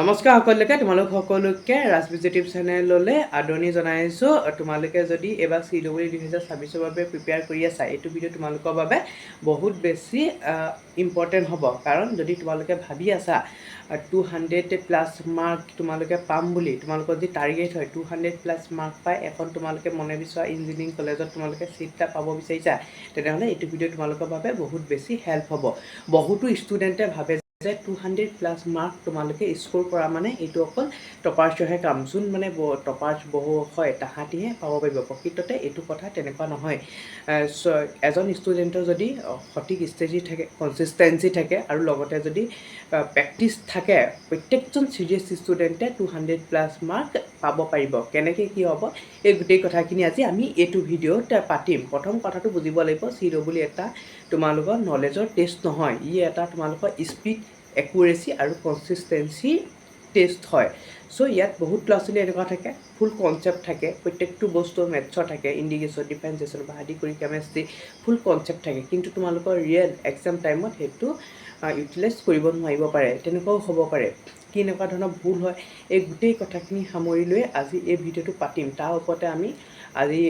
নমস্কাৰ সকলোকে ৰাজবিজ ইউটিউব চেনেললৈ আদৰণি জনাইছোঁ। তোমালোকে যদি এইবাৰ CW 2026ৰ বাবে প্ৰিপেয়াৰ কৰি আছা, এইটো ভিডিঅ' তোমালোকৰ বাবে বহুত বেছি ইম্পৰ্টেণ্ট হ'ব। কাৰণ যদি তোমালোকে ভাবি আছা 200+ মাৰ্ক তোমালোকে পাম বুলি, তোমালোকৰ যদি টাৰ্গেট হয় 200+ মাৰ্ক পাই এখন তোমালোকে মনে বিচৰা ইঞ্জিনিয়াৰিং কলেজত তোমালোকে চিট এটা পাব বিচাৰিছা, তেনেহ'লে এইটো ভিডিঅ' তোমালোকৰ বাবে বহুত বেছি হেল্প হ'ব। বহুতো ষ্টুডেণ্টে ভাবে যে 200+ মাৰ্ক তোমালোকে স্ক'ৰ কৰা মানে এইটো অকল টপাৰ্ছৰহে কাম, যোন মানে টপাৰ্ছ বহু হয় তাহাঁতিহে পাব পাৰিব। প্ৰকৃততে এইটো কথা তেনেকুৱা নহয়। এজন ষ্টুডেণ্টৰ যদি সঠিক ষ্ট্ৰেটেজি থাকে, কনচিষ্টেঞ্চি থাকে আৰু লগতে যদি প্ৰেক্টিছ থাকে, প্ৰত্যেকজন চিৰিয়াছ ষ্টুডেণ্টে 200+ মাৰ্ক পাব পাৰিব। কেনেকৈ কি হ'ব এই গোটেই কথাখিনি আজি আমি এইটো ভিডিঅ'ত পাতিম। প্ৰথম কথাটো বুজিব লাগিব, CW এটা তোমালোকৰ নলেজৰ টেষ্ট নহয়, ই এটা তোমালোকৰ স্পীড, একুৰেচি আৰু কনচিষ্টেঞ্চি টেষ্ট হয়। চ' ইয়াত বহুত ল'ৰা ছোৱালী এনেকুৱা থাকে, ফুল কনচেপ্ট থাকে, প্ৰত্যেকটো বস্তু মেথছৰ থাকে, ইণ্ডিকেশ্যন, ডিফাৰেঞ্চিয়েশ্যন পৰা আদি কৰি কেমেষ্ট্ৰি ফুল কনচেপ্ট থাকে, কিন্তু তোমালোকৰ ৰিয়েল এক্সাম টাইমত সেইটো ইউটিলাইজ কৰিব নোৱাৰিব পাৰে, তেনেকুৱাও হ'ব পাৰে। কি এনেকুৱা ধৰণৰ ভুল হয়, এই গোটেই কথাখিনি সামৰি লৈ আজি এই ভিডিঅ'টো পাতিম। তাৰ ওপৰতে আমি আজি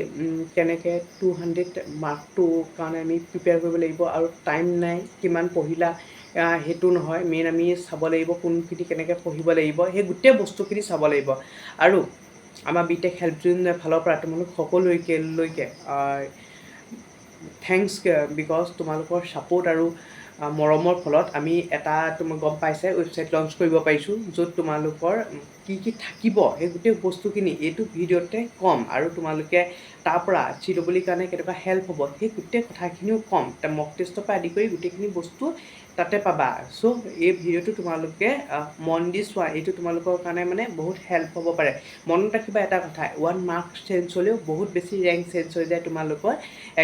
কেনেকৈ 200 মাৰ্কটোৰ কাৰণে আমি প্ৰিপেয়াৰ কৰিব লাগিব, আৰু টাইম নাই, কিমান পঢ়িলা সেইটো নহয়, মেইন আমি চাব লাগিব কোনখিনি কেনেকৈ পঢ়িব লাগিব, সেই গোটেই বস্তুখিনি চাব লাগিব। আৰু আমাৰ বিটেক হেল্প জোন ফালৰ পৰা তোমালোক সকলোলৈকে থেংকছ, বিকজ তোমালোকৰ ছাপোৰ্ট আৰু মৰমৰ ফলত আমি এটা তুমি গম পাইছে ৱেবছাইট লঞ্চ কৰিব পাৰিছোঁ, য'ত তোমালোকৰ কি কি থাকিব সেই গোটেই বস্তুখিনি এইটো ভিডিঅ'তে ক'ম, আৰু তোমালোকে তাৰ পৰা CW কাৰণে কেনেকুৱা হেল্প হ'ব সেই গোটেই কথাখিনিও ক'ম। মক টেষ্টৰ পৰা আদি কৰি গোটেইখিনি বস্তু তাতে পাবা। চ' এই ভিডিঅ'টো তোমালোকে মন দি চোৱা, এইটো তোমালোকৰ কাৰণে মানে বহুত হেল্প হ'ব পাৰে। মনত ৰাখিবা এটা কথা, 1 মাৰ্ক চেঞ্জ হ'লেও বহুত বেছি ৰেংক চেঞ্জ হৈ যায় তোমালোকৰ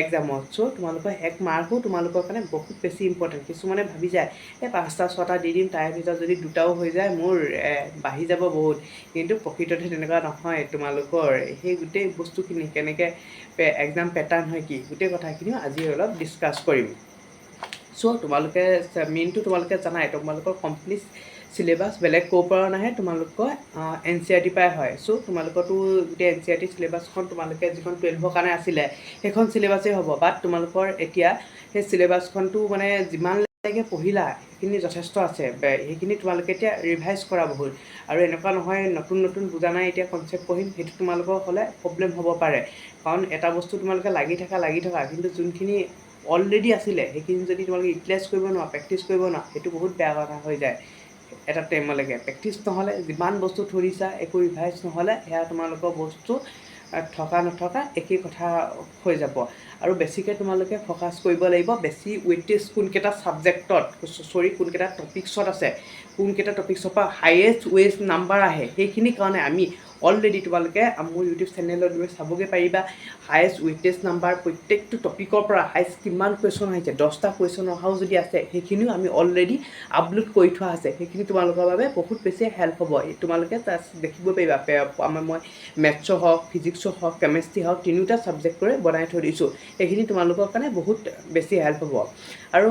এক্সামত। চ' তোমালোকৰ 1 মাৰ্কো তোমালোকৰ কাৰণে বহুত বেছি ইম্পৰ্টেণ্ট। কিছুমানে ভাবি যায় এই 5টা 6টা দি দিম, তাৰে ভিতৰত যদি 2টাও হৈ যায় মোৰ বাঢ়ি যাব বহুত, কিন্তু প্ৰকৃততে তেনেকুৱা নহয়। তোমালোকৰ সেই গোটেই বস্তুখিনি কেনেকৈ এক্সাম পেটাৰ্ণ হয় কি, গোটেই কথাখিনিও আজি অলপ ডিছকাছ কৰিম। চ' তোমালোকে মেইনটো তোমালোকে জানাই, তোমালোকৰ কমপ্লিট চিলেবাছ বেলেগ ক'ৰ পৰা নাহে, তোমালোকৰ NCERT পৰাই হয়। চ' তোমালোকৰতো গোটেই NCERT চিলেবাছখন তোমালোকে যিখন 12ৰ কাৰণে আছিলে সেইখন চিলেবাছেই হ'ব, বাট তোমালোকৰ এতিয়া সেই চিলেবাছখনটো মানে যিমানলৈকে পঢ়িলা সেইখিনি যথেষ্ট আছে, সেইখিনি তোমালোকে এতিয়া ৰিভাইজ কৰা বহুত। আৰু এনেকুৱা নহয় নতুন নতুন বুজা নাই এতিয়া কনচেপ্ট পঢ়িম, সেইটো তোমালোকৰ হ'লে প্ৰব্লেম হ'ব পাৰে। কাৰণ এটা বস্তু তোমালোকে লাগি থকা, কিন্তু যোনখিনি অলৰেডি আছিলে সেইখিনি যদি তোমালোকে ইউটিলাইজ কৰিব নোৱাৰা, প্ৰেক্টিছ কৰিব নোৱাৰা, সেইটো বহুত বেয়া কথা হৈ যায়। এটা টাইমলৈকে প্ৰেক্টিছ নহ'লে যিমান বস্তু ধৰিছা, একো ৰিভাইজ নহ'লে সেয়া তোমালোকৰ বস্তু থকা নথকা একেই কথা হৈ যাব। আৰু বেছিকৈ তোমালোকে ফ'কাছ কৰিব লাগিব বেছি ৱেইটেজ কোনকেইটা ছাবজেক্টত, কোনকেইটা টপিক্সত আছে, কোনকেইটা টপিক্সৰ পৰা হায়েষ্ট নাম্বাৰ আহে, সেইখিনিৰ কাৰণে আমি অলৰেডি তোমালোকে মোৰ ইউটিউব চেনেলত গৈ চাবগৈ পাৰিবা। হায়েষ্ট ৱেইটেজ নাম্বাৰ প্ৰত্যেকটো টপিকৰ পৰা হায়েষ্ট কিমান কুৱেশ্যন আহিছে, 10টা কুৱেশ্যন অহাও যদি আছে সেইখিনিও আমি অলৰেডি আপলোড কৰি থোৱা আছে। সেইখিনি তোমালোকৰ বাবে বহুত বেছি হেল্প হ'ব। তোমালোকে তাত দেখিব পাৰিবা, মই মেথছৰ হওক, ফিজিক্সৰ হওক, কেমেষ্ট্ৰি হওক, তিনিওটা ছাবজেক্ট কৰি বনাই থৈ দিছোঁ। সেইখিনি তোমালোকৰ কাৰণে বহুত বেছি হেল্প হ'ব। আৰু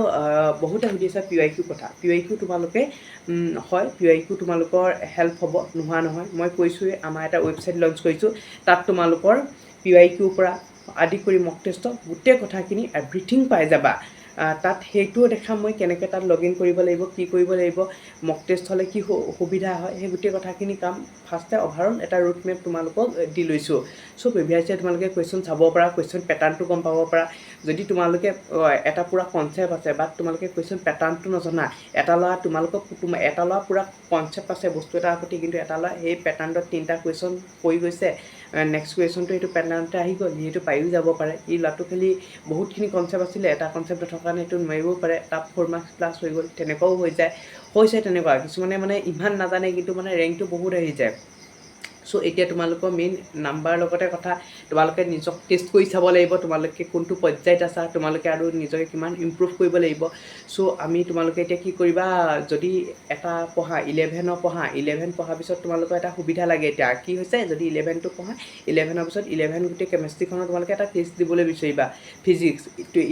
বহুতে সুধিছে PYQ কথা। PYQ তোমালোকে হয়, PYQ তোমালোকৰ হেল্প হ'ব, নোহোৱা নহয়। মই কৈছোঁৱেই আমাৰ এটা ৱেবছাইট লঞ্চ কৰিছোঁ, তাত তোমালোকৰ PYQৰ পৰা আদি কৰি মক টেষ্টৰ গোটেই কথাখিনি এভৰিথিং পাই যাবা। তাত সেইটোও দেখাম মই কেনেকৈ তাত লগ ইন কৰিব লাগিব, কি কৰিব লাগিব, মক টেষ্ট হ'লে কি সুবিধা হয়, সেই গোটেই কথাখিনি কাম ফাৰ্ষ্টে অভাৰঅল এটা ৰুট মেপ তোমালোকক দি লৈছোঁ। চ' প্ৰিভিয়াছলি তোমালোকে কুৱেশ্যন চাব পাৰা, কুৱেশ্যন পেটাৰ্ণটো গম পাব পাৰা। যদি তোমালোকে এটা পূৰা কনচেপ্ট আছে বাট তোমালোকে কুৱেশ্যন পেটাৰ্ণটো নজনা, এটা ল'ৰা পূৰা কনচেপ্ট আছে বস্তু এটাৰ প্ৰতি, কিন্তু এটা ল'ৰা সেই পেটাৰ্ণত 3টা কুৱেশ্যন পৰি গৈছে, নেক্সট কুৱেশ্যনটো সেইটো পেটাৰ্ণতে আহি গ'ল, সেইটো পায়ো যাব পাৰে। ই ল'ৰাটো খালি বহুতখিনি কনচেপ্ট আছিলে, এটা কনচেপ্ট নথকাৰ কাৰণে সেইটো নোৱাৰিবও পাৰে, তাত 4 মাৰ্কছ প্লাছ হৈ গ'ল, তেনেকুৱাও হৈ যায়। হৈছে তেনেকুৱা কিছুমানে মানে ইমান নাজানে কিন্তু মানে ৰেংকটো বহুত আহি যায়। সো এতিয়া তোমালোকৰ মেইন নাম্বাৰ লগতে কথা তোমালোকে নিজক টেষ্ট কৰি চাব লাগিব তোমালোকে কোনটো পৰ্যায়ত আছা তোমালোকে আৰু নিজকে কিমান ইমপ্ৰুভ কৰিব লাগিব সো আমি তোমালোকে এতিয়া কি কৰিবা যদি এটা পঢ়া 11 পঢ়া 11 পঢ়াৰ পিছত তোমালোকৰ এটা সুবিধা লাগে এতিয়া কি হৈছে যদি 11টো পঢ়া 11ৰ পিছত 11 গোটেই কেমেষ্ট্ৰিখনৰ তোমালোকে এটা টেষ্ট দিবলৈ বিচাৰিবা ফিজিক্স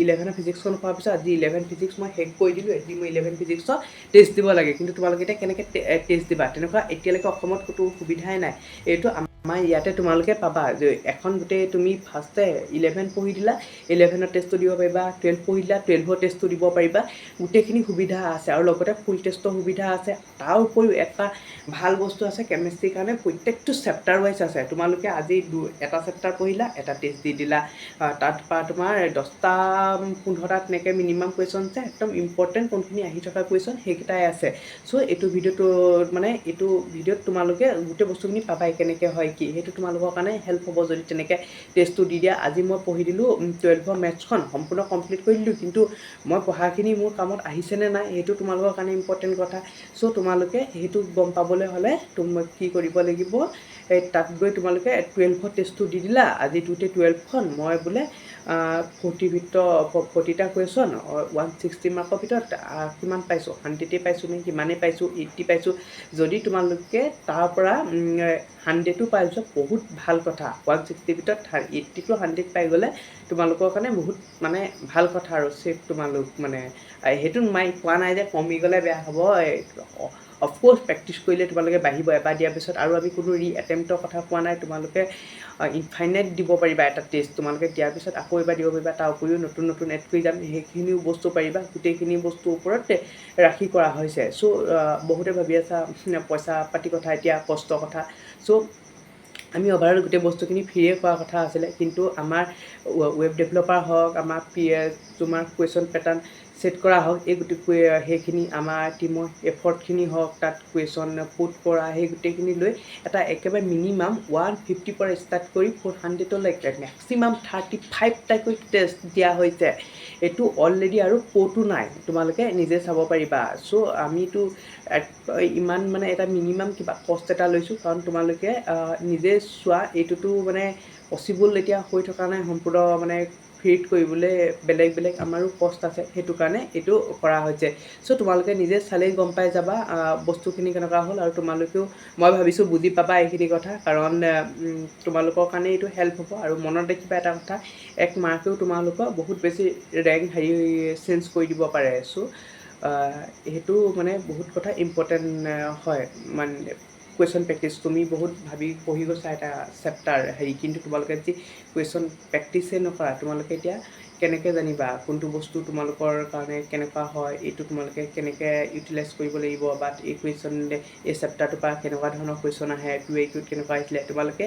11 ফিজিক্সখন পোৱাৰ পিছত আজি 11 ফিজিক্স মই শেষ কৰি দিলোঁ আজি মই 11 ফিজিক্সৰ টেষ্ট দিব লাগে কিন্তু তোমালোকে এতিয়া কেনেকৈ টেষ্ট দিবা তেনেকুৱা এতিয়ালৈকে অসমত ক'তো সুবিধাই নাই এইটো আমাৰ ইয়াতে তোমালোকে পাবা যে এখন গোটেই তুমি ফাৰ্ষ্টে 11 পঢ়ি দিলা 11ৰ টেষ্টটো দিব পাৰিবা 12 পঢ়ি দিলা 12ৰ টেষ্টটো দিব পাৰিবা গোটেইখিনি সুবিধা আছে আৰু লগতে ফুল টেষ্টৰ সুবিধা আছে তাৰ উপৰিও এটা ভাল বস্তু আছে কেমেষ্ট্ৰিৰ কাৰণে প্ৰত্যেকটো চেপ্টাৰ ৱাইজ আছে তোমালোকে আজি এটা চেপ্টাৰ পঢ়িলা এটা টেষ্ট দি দিলা তাত পৰা তোমাৰ 10টা 15টা তেনেকৈ মিনিমাম কুৱেশ্যন আছে একদম ইম্পৰ্টেণ্ট কোনখিনি আহি থকা কুৱেশ্যন সেইকেইটাই আছে চ' এইটো ভিডিঅ'ত তোমালোকে গোটেই বস্তুখিনি পাবাই কেনেকৈ হয় কি সেইটো তোমালোকৰ কাৰণে হেল্প হ'ব যদি তেনেকৈ টেষ্টটো দি দিয়া আজি মই পঢ়ি দিলোঁ 12ৰ মেথছখন সম্পূৰ্ণ কমপ্লিট কৰি দিলোঁ কিন্তু মই পঢ়াখিনি মোৰ কামত আহিছেনে নাই সেইটো তোমালোকৰ কাৰণে ইম্পৰ্টেণ্ট কথা চ' তোমালোকে সেইটো গম পাবলৈ হ'লে কি কৰিব লাগিব তাত গৈ তোমালোকে 12ৰ টেষ্টটো দি দিলা আজি 12খন মই বোলে 40টা কুৱেশ্যন 160 মাৰ্কৰ ভিতৰত কিমান পাইছোঁ 100 পাইছোঁ নে কিমানেই পাইছোঁ 80 পাইছোঁ যদি তোমালোকে তাৰ পৰা 100টো পাই যোৱা বহুত ভাল কথা 160 ভিতৰত 80 to 100 পাই গ'লে তোমালোকৰ কাৰণে বহুত মানে ভাল কথা আৰু চেফ তোমালোক মানে সেইটো কোৱা নাই যে কমি গ'লে বেয়া হ'ব অফক'ৰ্ছ প্ৰেক্টিছ কৰিলে তোমালোকে বাঢ়িব এবাৰ দিয়াৰ পিছত আৰু আমি কোনো এটেম্পটৰ কথা কোৱা নাই তোমালোকে ইনফাইনাইট দিব পাৰিবা এটা টেষ্ট তোমালোকে দিয়াৰ পিছত আকৌ এবাৰ দিব পাৰিবা তাৰ উপৰিও নতুন এড কৰি যাম সেইখিনিও বস্তু পাৰিবা গোটেইখিনি বস্তুৰ ওপৰত ৰাখি কৰা হৈছে চ' বহুতে ভাবি আছা পইচা পাতি কথা এতিয়া কষ্টৰ কথা চ' আমি অভাৰঅল গোটেই বস্তুখিনি ফ্ৰীয়ে কৰা কথা আছিলে কিন্তু আমাৰ ৱেব ডেভেলপাৰ হওক আমাৰ তোমাৰ কুৱেশ্যন পেটাৰ্ণ ছেট কৰা হওক এই গোটেই সেইখিনি আমাৰ টীমৰ এফৰ্টখিনি হওক তাত কুৱেশ্যন পুট কৰা সেই গোটেইখিনি লৈ এটা একেবাৰে মিনিমাম 150 পৰা ষ্টাৰ্ট কৰি 400লৈকে মেক্সিমাম 35টাকৈ টেষ্ট দিয়া হৈছে এইটো অলৰেডি আৰু ক'তো নাই তোমালোকে নিজে চাব পাৰিবা চ' আমিতো ইমান মানে এটা মিনিমাম কিবা কষ্ট এটা লৈছোঁ কাৰণ তোমালোকে নিজে চোৱা এইটোতো মানে পচিবল এতিয়া হৈ থকা নাই সম্পূৰ্ণ মানে ফ্ৰীত কৰিবলৈ বেলেগ আমাৰো কষ্ট আছে সেইটো কাৰণে এইটো কৰা হৈছে চ' তোমালোকে নিজে চালেই গম পাই যাবা বস্তুখিনি কেনেকুৱা হ'ল আৰু তোমালোকেও মই ভাবিছোঁ বুজি পাবা এইখিনি কথা কাৰণ তোমালোকৰ কাৰণে এইটো হেল্প হ'ব আৰু মনত ৰাখিবা এটা কথা এক মাৰ্কেও তোমালোকৰ বহুত বেছি ৰেংক চেঞ্জ কৰি দিব পাৰে চ' সেইটো মানে বহুত কথা ইম্পৰ্টেণ্ট হয় মানে কুৱেশ্যন প্ৰেক্টিছ তুমি বহুত ভাবি পঢ়ি গৈছা এটা চেপ্টাৰ কিন্তু তোমালোকে যদি কুৱেশ্যন প্ৰেক্টিচে নকৰা তোমালোকে এতিয়া কেনেকৈ জানিবা কোনটো বস্তু তোমালোকৰ কাৰণে কেনেকুৱা হয় এইটো তোমালোকে কেনেকৈ ইউটিলাইজ কৰিব লাগিব বা এই কুৱেশ্যন এই চেপ্টাৰটোৰ পৰা কেনেকুৱা ধৰণৰ কুৱেশ্যন আহে PYQ কেনেকুৱা আহিছিলে তোমালোকে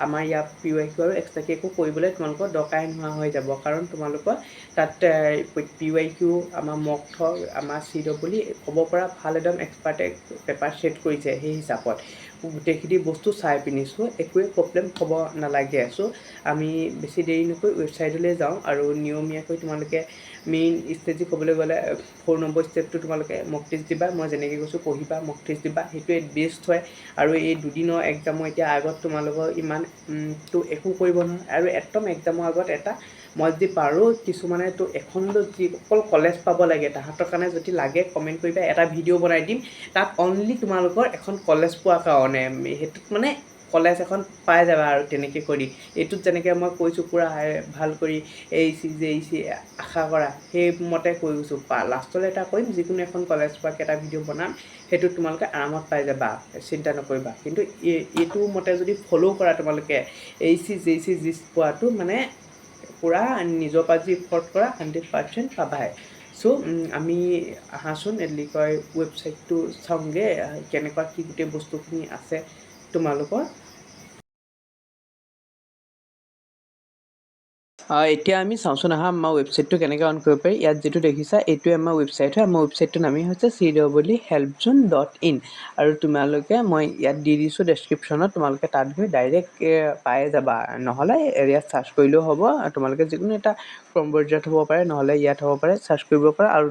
আমাৰ ইয়াত PYQ আৰু এক্সট্ৰাকৈ একো কৰিবলৈ তোমালোকৰ দৰকাৰে নোহোৱা হৈ যাব কাৰণ তোমালোকৰ তাত PYQ আমাৰ মক আমাৰ CW ক'ব পৰা ভাল একদম এক্সপাৰ্টে পেপাৰ ছেট কৰিছে সেই হিচাপত গোটেইখিনি বস্তু চাই পিনি চ' একোৱে প্ৰব্লেম হ'ব নালাগে চ' আমি বেছি দেৰি নকৈ ৱেবছাইটলৈ যাওঁ আৰু নিয়মীয়াকৈ তোমালোকে মেইন ষ্টেজি ক'বলৈ গ'লে 4 নম্বৰ ষ্টেপটো তোমালোকে মক টেষ্ট দিবা মই যেনেকৈ কৈছোঁ পঢ়িবা মক টেষ্ট দিবা সেইটোৱে বেষ্ট হয় আৰু এই দুদিনৰ এক্সামৰ এতিয়া আগত তোমালোকৰ ইমানটো একো কৰিব নহয় আৰু একদম এক্সামৰ আগত এটা মই যদি পাৰোঁ কিছুমানে তো এখন যি অকল কলেজ পাব লাগে তাহাঁতৰ কাৰণে যদি লাগে কমেণ্ট কৰিবা এটা ভিডিঅ' বনাই দিম তাত অনলি তোমালোকৰ এখন কলেজ পোৱাৰ কাৰণে সেইটোত মানে কলেজ এখন পাই যাবা আৰু তেনেকৈ কৰি এইটোত যেনেকৈ মই কৈছোঁ পূৰা ভাল কৰি JEC আশা কৰা সেইমতে কৈ গৈছোঁ লাষ্টলৈ এটা কৰিম যিকোনো এখন কলেজ পোৱাকৈ এটা ভিডিঅ' বনাম সেইটো তোমালোকে আৰামত পাই যাবা চিন্তা নকৰিবা কিন্তু এইটো মতে যদি ফ'ল' কৰা তোমালোকে JEC জিষ্ট পোৱাটো মানে পূৰা নিজৰ পৰা যি এফৰ্ট কৰা 100% পাবাই চ' আমি আহাচোন কি কয় ৱেবছাইটটো চাওঁগৈ কেনেকুৱা কি গোটেই বস্তুখিনি আছে তোমালোকৰ এতিয়া আমি চাওঁচোন আহা আমাৰ ৱেবছাইটটো কেনেকৈ অন কৰিব পাৰি। ইয়াত যিটো দেখিছা এইটোৱে আমাৰ ৱেবছাইট হয়। আমাৰ ৱেবছাইটটোৰ নামেই হৈছে CWHelpzone.in আৰু তোমালোকে মই ইয়াত দি দিছোঁ ডেছক্ৰিপশ্যনত, তোমালোকে তাত গৈ ডাইৰেক্ট পাই যাবা। নহ'লে ইয়াত চাৰ্চ কৰিলেও হ'ব, তোমালোকে যিকোনো এটা ক্ৰম ব্ৰাউজাৰত হ'ব পাৰে, নহ'লে ইয়াত হ'ব পাৰে, চাৰ্চ কৰিব পাৰে আৰু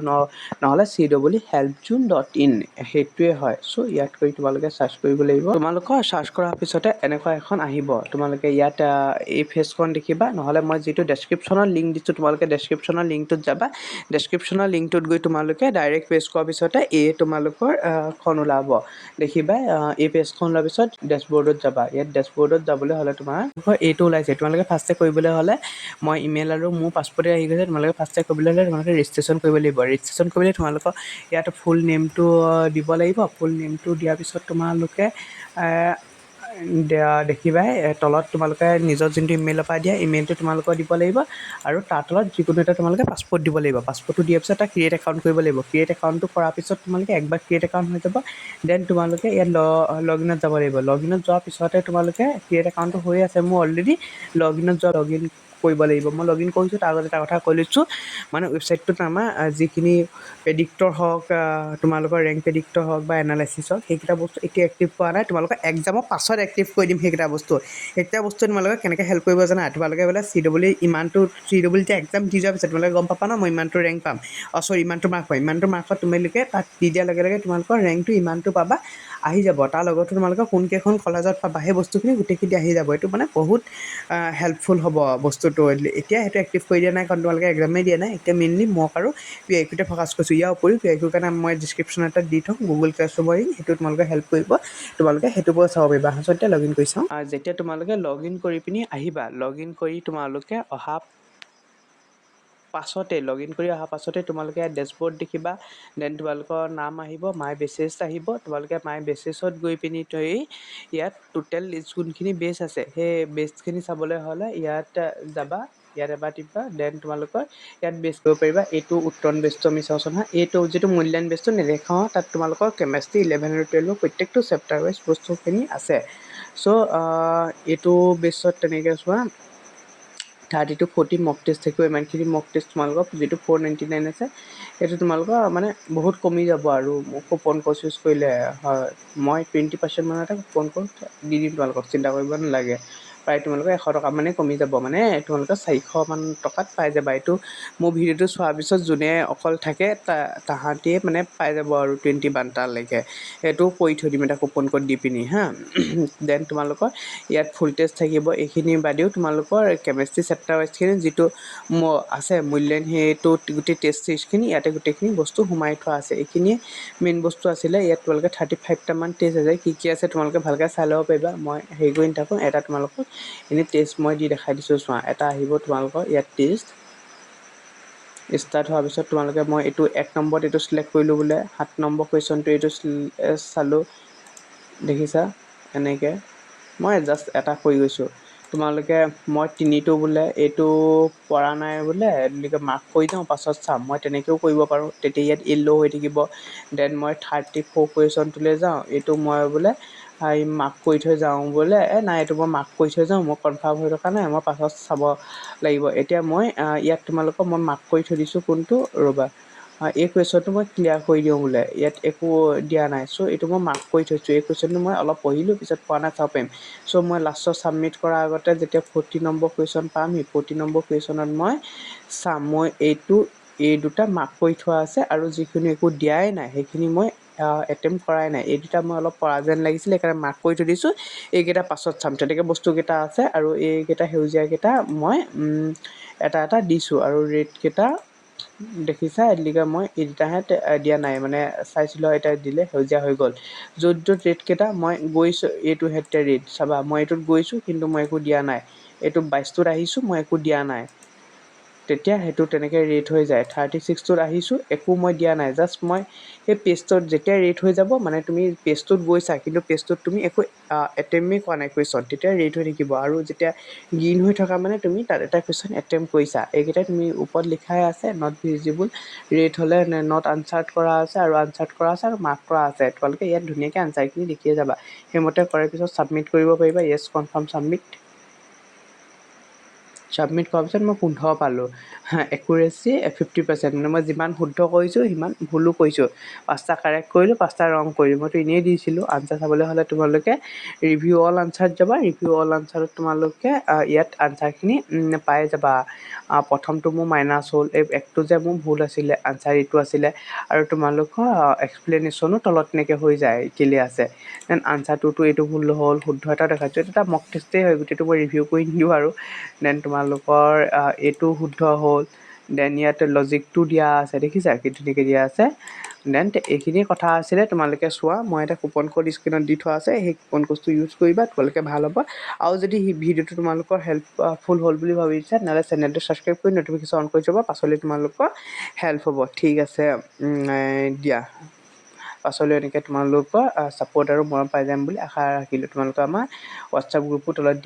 নহ'লে CWHelpzone.in সেইটোৱে হয়। চ' ইয়াত কৰি তোমালোকে চাৰ্চ কৰিব লাগিব। তোমালোকৰ চাৰ্চ কৰাৰ পিছতে এনেকুৱা এখন আহিব। তোমালোকে ইয়াত এই ফেচখন দেখিবা, নহ'লে মই যিটো ডেছক্ৰিপশ্যনৰ লিংক দিছোঁ তোমালোকে ডেছক্ৰিপশ্যনৰ লিংকটোত যাবা। ডেছক্ৰিপশ্যনৰ লিংকটোত গৈ তোমালোকে ডাইৰেক্ট পেজ কৰাৰ পিছতে এই তোমালোকৰ খন ওলাব দেখিবা। এই পেজখন ওলোৱাৰ পিছত ডেছবৰ্ডত যাবা। ইয়াত ডেছবৰ্ডত যাবলৈ হ'লে তোমাৰ এইটো ওলাইছে। তোমালোকে ফাৰ্ষ্টে কৰিবলৈ হ'লে মই ইমেইল আৰু মোৰ পাছপৰ্টে আহি গৈছে। তোমালোকে ফাৰ্ষ্টে কৰিবলৈ হ'লে তোমালোকে ৰেজিষ্ট্ৰেশ্যন কৰিব লাগিব। ৰেজিষ্ট্ৰেশ্যন কৰিলে তোমালোকৰ ইয়াত ফুল নেমটো দিব লাগিব। ফুল নেমটো দিয়াৰ পিছত তোমালোকে দেখিবাই তলত তোমালোকে নিজৰ যোনটো ইমেইলৰ পৰা দিয়া ইমেইলটো তোমালোকৰ দিব লাগিব আৰু তাৰ তলত যিকোনো এটা তোমালোকে পাছপৰ্ট দিব লাগিব। পাছপৰ্টটো দিয়াৰ পিছত এটা ক্ৰিয়েট একাউণ্ট কৰিব লাগিব। ক্ৰিয়েট একাউণ্টটো কৰাৰ পিছত তোমালোকে একবাৰ ক্ৰিয়েট একাউণ্ট হৈ যাব। দেন তোমালোকে ইয়াত লগ ইনত যাব লাগিব। লগ ইনত যোৱাৰ পিছতে তোমালোকে ক্ৰিয়েট একাউণ্টটো হৈ আছে মোৰ অলৰেডি। লগ ইনত লগ ইন কৰিব লাগিব। মই লগ ইন কৰিছোঁ। তাৰ আগতে এটা কথা কৈ লৈছোঁ, মানে ৱেবছাইটটোত আমাৰ যিখিনি প্ৰেডিক্টৰ হওক, তোমালোকৰ ৰেংক প্ৰেডিক্টৰ হওক বা এনালাইচিছ হওক, সেইকেইটা বস্তু এতিয়া এক্টিভ কৰা নাই। তোমালোকৰ এক্সামৰ পাছত এক্টিভ কৰি দিম সেইকেইটা বস্তু। সেইকেইটা বস্তু তোমালোকে কেনেকৈ হেল্প কৰিব জানা, তোমালোকে বোলে CW ইমানটো CW এক্সাম দি যোৱাৰ পিছত তোমালোকে গম পাবা ন মই ইমানটো ৰেংক পাম, ইমানটো মাৰ্ক পাম। ইমানটো মাৰ্কত তোমালোকে তাত দি দিয়াৰ লগে লগে তোমালোকৰ ৰেংকটো ইমানটো পাবা আহি যাব। তাৰ লগতে তোমালোকে কোনকেইখন কলেজত পাবা সেই বস্তুখিনি গোটেইখিনি আহি যাব। এইটো মানে বহুত হেল্পফুল হ'ব বস্তুটো। এতিয়া সেইটো এক্টিভ কৰি দিয়া নাই কাৰণ তোমালোকে এক্সামেই দিয়া নাই। এতিয়া মেইনলি মোক আৰু PIQতে ফ'কাছ কৰিছোঁ। ইয়াৰ উপৰিও PIQৰ কাৰণে মই ডিছক্ৰিপশ্যন এটা দি থওঁ, গুগল ক্লাছৰুমৰ লিংক, সেইটো তোমালোকে হেল্প কৰিব। তোমালোকে সেইটোৰ পৰা চাব পাৰিবা। আচলতে লগ ইন কৰি চাওঁ। যেতিয়া তোমালোকে লগ ইন কৰি পিনি আহিবা, লগ ইন কৰি তোমালোকে অহা পাছতে লগ ইন কৰি অহা পাছতে তোমালোকে ইয়াত ডেছবৰ্ড দেখিবা। দেন তোমালোকৰ নাম আহিব, মাই বেচেছ আহিব। তোমালোকে মাই বেচেছত গৈ পিনি ইয়াত টোটেল যোনখিনি বেচ আছে সেই বেচখিনি চাবলৈ হ'লে ইয়াত যাবা। ইয়াত এবাৰ টিপা। দেন তোমালোকৰ ইয়াত বেচ কৰিব পাৰিবা। এইটো উত্তৰণ বেচটো আমি চাওঁচোন হা। এইটো যিটো মূল্যায়ন বেচটো নেদেখাওঁ, তাত তোমালোকৰ কেমেষ্ট্ৰি 11 আৰু 12 প্ৰত্যেকটো চেপ্টাৰ ৱাইজ বস্তুখিনি আছে। চ' এইটো বেচত তেনেকৈ চোৱা 30 to 40 মক টেষ্ট থাকিব। ইমানখিনি মক টেষ্ট তোমালোকৰ যিটো 499 আছে সেইটো তোমালোকৰ মানে বহুত কমি যাব আৰু কুপন ক'ড ইউজ কৰিলে হয়। মই 20% মানৰ এটা কুপন ক'ড দি দিম তোমালোকক, চিন্তা কৰিব নালাগে। প্ৰায় তোমালোকৰ 100 টকা মানে কমি যাব, মানে তোমালোকৰ 400 মান টকাত পাই যাবা। এইটো মোৰ ভিডিঅ'টো চোৱাৰ পিছত যোনে অকল থাকে তাহাঁতিয়ে মানে পাই যাব আৰু 21 তালৈকে। সেইটো কৰি থৈ দিম এটা কুপন ক'ড দি পিনি হা। দেন তোমালোকৰ ইয়াত ফুল টেষ্ট থাকিব। এইখিনি বাদেও তোমালোকৰ কেমেষ্ট্ৰি চেপ্টাৰ ৱাইজখিনি যিটো আছে মূল্যায়ন, সেইটো গোটেই টেষ্ট চিৰিজখিনি ইয়াতে গোটেইখিনি বস্তু সোমাই থোৱা আছে। এইখিনিয়ে মেইন বস্তু আছিলে। ইয়াত তোমালোকে 35টামান টেষ্ট আছে। কি আছে তোমালোকে ভালকৈ চাই ল'ব পাৰিবা। মই হেৰি কৰি নাথাকোঁ। এটা তোমালোকক এনেই টেষ্ট মই দি দেখাই দিছোঁ চোৱা। এটা আহিব তোমালোকৰ ইয়াত টেষ্ট ষ্টাৰ্ট হোৱাৰ পিছত তোমালোকে মই এইটো 1 নম্বৰত এইটো চিলেক্ট কৰিলোঁ বোলে। 7 নম্বৰ কুৱেশ্যনটো এইটো চালোঁ, দেখিছা এনেকৈ। মই জাষ্ট এটা কৰি গৈছোঁ। তোমালোকে মই 3টো বোলে এইটো পৰা নাই বোলে, এনেকৈ মাৰ্ক কৰি দিওঁ, পাছত চাম। মই তেনেকৈও কৰিব পাৰোঁ। তেতিয়া ইয়াত য়েল্ল' হৈ থাকিব। দেন মই 34 কুৱেশ্যনটোলৈ যাওঁ। এইটো মই বোলে মাৰ্ক কৰি থৈ যাওঁ বোলে। নাই এইটো মই মাৰ্ক কৰি থৈ যাওঁ, মই কনফাৰ্ম হৈ থকা নাই, মই পাছত চাব লাগিব। এতিয়া মই ইয়াত তোমালোকক মই মাৰ্ক কৰি থৈ দিছোঁ কোনটো, ৰ'বা এই কুৱেশ্যনটো মই ক্লিয়াৰ কৰি দিওঁ বোলে। ইয়াত একো দিয়া নাই। চ' এইটো মই মাৰ্ক কৰি থৈছোঁ। এই কুৱেশ্যনটো মই অলপ পঢ়িলোঁ, পিছত পোৱা নাই চাব পাৰিম। চ' মই লাষ্টত ছাবমিট কৰাৰ আগতে যেতিয়া 40 নম্বৰ কুৱেশ্যন পামহি, 40 নম্বৰ কুৱেশ্যনত মই চাম। মই এই দুটা মাৰ্ক কৰি থোৱা আছে আৰু যিখিনি একো দিয়াই নাই সেইখিনি মই এটেম্প কৰাই নাই। এই দুটা মই অলপ পৰা যেন লাগিছিলে, সেইকাৰণে মাৰ্ক কৰি থৈ দিছোঁ। এইকেইটা পাছত চাম। তেনেকৈ বস্তুকেইটা আছে আৰু এইকেইটা সেউজীয়াকেইটা মই এটা এটা দিছোঁ আৰু ৰেডকেইটা দেখিছা। এদিকে মই এই দুটাহে দিয়া নাই, মানে চাইছিলোঁ এটা দিলে সেউজীয়া হৈ গ'ল। য'ত ৰেডকেইটা মই গৈছোঁ, এইটো হেতে ৰেড চাবা। মই এইটোত গৈছোঁ কিন্তু মই একো দিয়া নাই। এইটো 22টোত আহিছোঁ, মই একো দিয়া নাই। তেতিয়া সেইটো তেনেকৈ ৰেড হৈ যায়। 36টোত আহিছোঁ, একো মই দিয়া নাই। জাষ্ট মই সেই পেজটোত যেতিয়া ৰেড হৈ যাব, মানে তুমি পেজটোত গৈছা কিন্তু পেজটোত তুমি একো এটেম্পেই কৰা নাই কুৱেশ্যন, তেতিয়া ৰেড হৈ থাকিব। আৰু যেতিয়া গ্ৰীণ হৈ থকা মানে তুমি তাত এটা কুৱেশ্যন এটেম্প কৰিছা। এইকেইটাই তুমি ওপৰত লিখাই আছে নট ভিজিবল, ৰেড হ'লে নট আনচাৰ্ড কৰা আছে আৰু আনচাৰ্ড কৰা আছে আৰু মাৰ্ক কৰা আছে। তোমালোকে ইয়াত ধুনীয়াকৈ আনচাৰখিনি লিখিয়ে যাবা। সেইমতে কৰাৰ পিছত ছাবমিট কৰিব পাৰিবা। য়েছ কনফাৰ্ম ছাবমিট। ছাবমিট কৰাৰ পিছত মই 15 পালোঁ। একুৰেচি 50%, মানে মই যিমান শুদ্ধ কৰিছোঁ সিমান ভুলো কৰিছোঁ। 5টা কাৰেক্ট কৰিলোঁ, 5টা ৰং কৰিলোঁ। মইতো এনেই দিছিলোঁ। আনচাৰ চাবলৈ হ'লে তোমালোকে ৰিভিউ অল আনচাৰত যাবা। ৰিভিউ অল আনচাৰত তোমালোকে ইয়াত আনচাৰখিনি পাই যাবা। প্ৰথমটো মোৰ মাইনাছ হ'ল, একটো যে মোৰ ভুল আছিলে, আনচাৰ এইটো আছিলে, আৰু তোমালোকৰ এক্সপ্লেনেশ্যনো তলত এনেকৈ হৈ যায় কেলৈ আছে। দেন আনচাৰটোতো এইটো ভুল হ'ল, শুদ্ধ এটা দেখাইছোঁ। এইটো এটা মক টেষ্টেই হয়, গোটেইটো মই ৰিভিউ কৰি নিদিওঁ আৰু। দেন তোমালোকৰ এইটো শুদ্ধ হ'ল। দেন ইয়াত লজিকটো দিয়া আছে, দেখিছা কি ধুনীয়াকৈ দিয়া আছে। দেন এইখিনি কথা আছিলে, তোমালোকে চোৱা। মই এটা কুপন ক'ড স্ক্ৰীণত দি থোৱা আছে, সেই কুপন ক'ডটো ইউজ কৰিবা, তোমালোকে ভাল হ'ব। আৰু যদি সেই ভিডিঅ'টো তোমালোকৰ হেল্পফুল হ'ল বুলি ভাবিছা, তেনেহ'লে চেনেলটো ছাবস্ক্ৰাইব কৰি ন'টিফিকেশ্যন অন কৰি থ'বা, পাছলৈ তোমালোকৰ হেল্প হ'ব। ঠিক আছে দিয়া, পাছলৈ এনেকৈ তোমালোকৰ ছাপোৰ্ট আৰু মৰম পাই যাম বুলি আশা ৰাখিলোঁ। তোমালোকৰ আমাৰ হোৱাটছআপ গ্ৰুপো তলত দিয়া